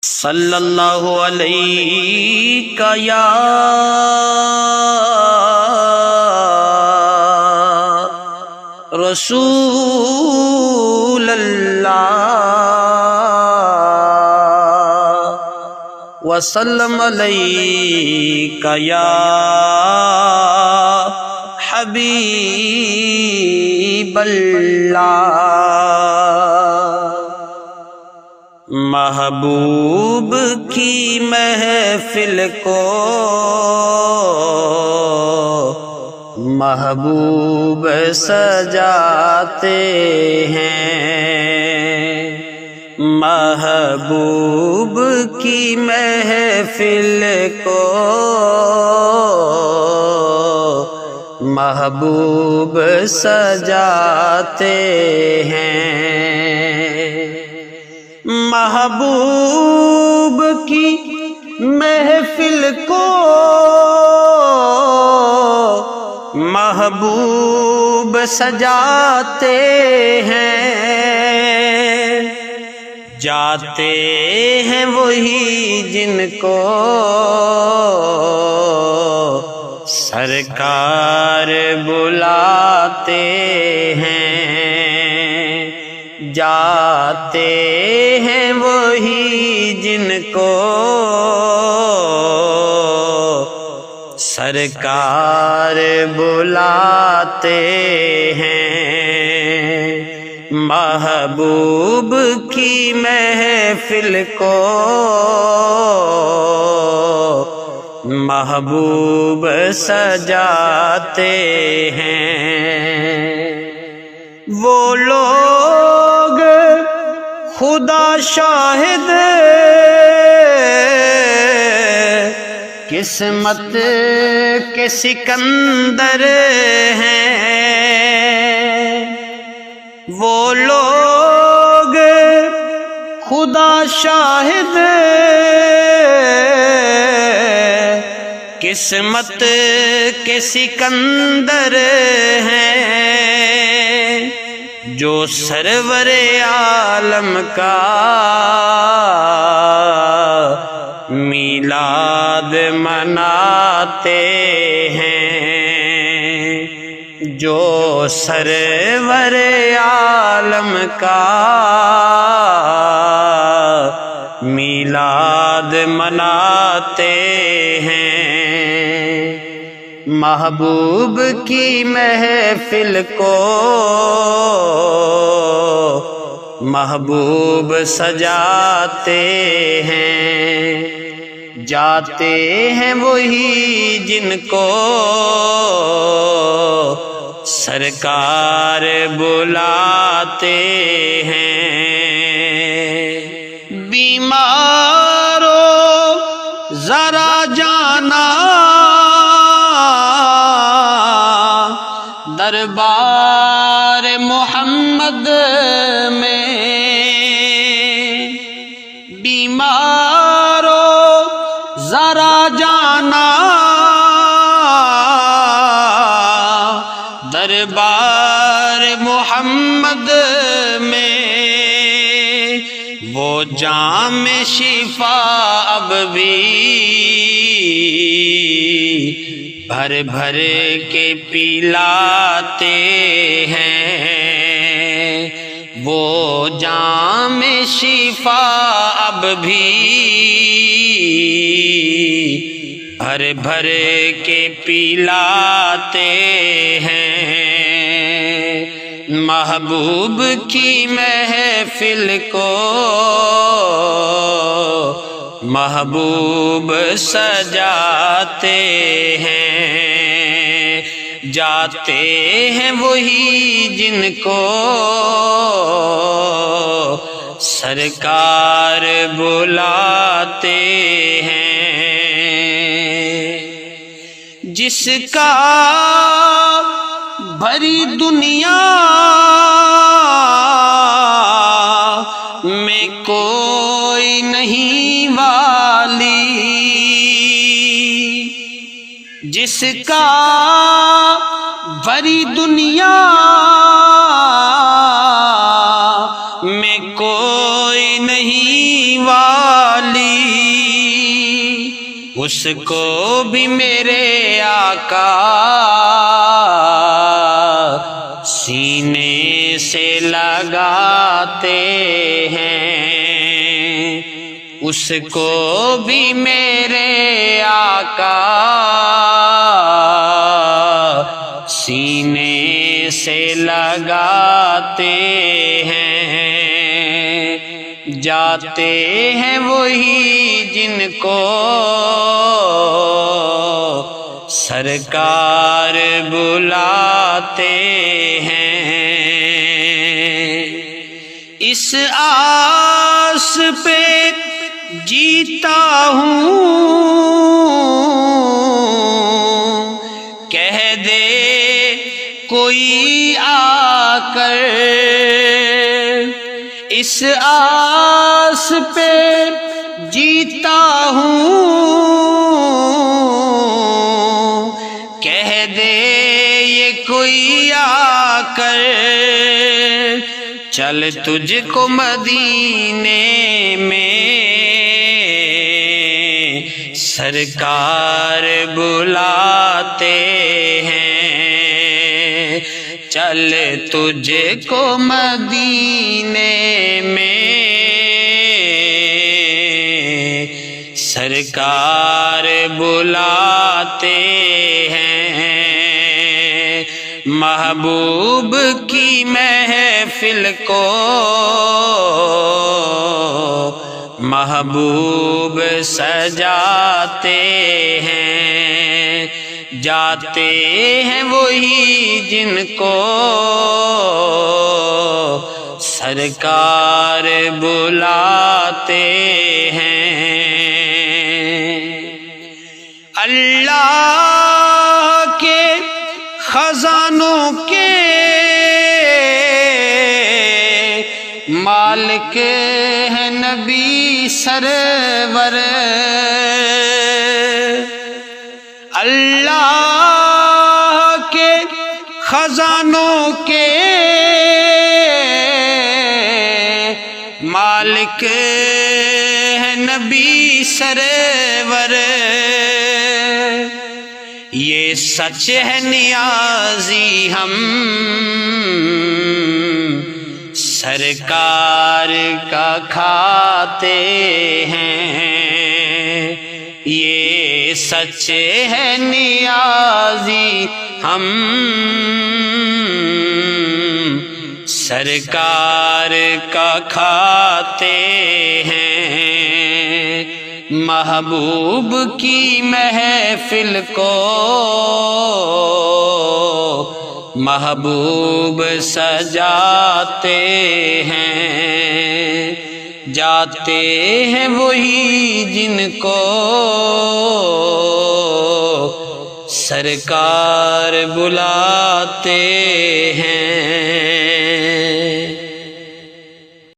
صلی اللہ علیہ یا رسول اللہ وسلم علیک یا حبیب اللہ۔ محبوب کی محفل کو محبوب سجاتے ہیں، محبوب کی محفل کو محبوب سجاتے ہیں، محبوب کی محفل کو محبوب سجاتے ہیں، جاتے ہیں وہی جن کو سرکار بلاتے ہیں، جاتے ہیں وہی جن کو سرکار بلاتے ہیں، محبوب کی محفل کو محبوب سجاتے ہیں۔ وہ لوگ خدا شاہد قسمت کے سکندر ہیں، وہ لوگ خدا شاہد قسمت کے سکندر ہیں، جو سرور عالم کا میلاد مناتے ہیں، جو سرور عالم کا میلاد مناتے ہیں، محبوب کی محفل کو محبوب سجاتے ہیں، جاتے ہیں وہی جن کو سرکار بلاتے ہیں، بیماروں ذرا جانا دربار محمد میں، بیماروں ذرا جانا دربار محمد میں، وہ جام شفا اب بھی بھر بھر کے پلاتے ہیں، وہ جام شفا اب بھی بھر بھر کے پلاتے ہیں، محبوب کی محفل کو محبوب سجاتے ہیں، جاتے ہیں وہی جن کو سرکار بلاتے ہیں، جس کا بھری دنیا میں کوئی نہیں والی، جس کا بھری دنیا میں کوئی نہیں والی، والی اس کو بھی میرے آقا سینے سے لگاتے ہیں، اس کو بھی میرے آقا سینے سے لگاتے ہیں۔ جاتے ہیں وہی جن کو سرکار بلاتے ہیں، اس آس پہ جیتا ہوں، کہہ دے کوئی آ کر، اس آس پہ جیتا ہوں، کہہ دے یہ کوئی آ کر، چل تجھ کو مدینے میں سرکار بلاتے ہیں، چل تجھ کو مدینے میں سرکار بلاتے ہیں۔ محبوب کی محفل کو محبوب سجاتے ہیں، جاتے ہیں وہی جن کو سرکار بلاتے ہیں۔ اللہ کے خزانوں کے مالک ہے نبی سرور، اللہ کے خزانوں کے مالک ہے نبی سرور، یہ سچ ہے نیازی ہم سرکار کا کھاتے ہیں، یہ سچ ہے نیازی ہم سرکار کا کھاتے ہیں۔ محبوب کی محفل کو محبوب سجاتے ہیں، جاتے ہیں وہی جن کو سرکار بلاتے ہیں۔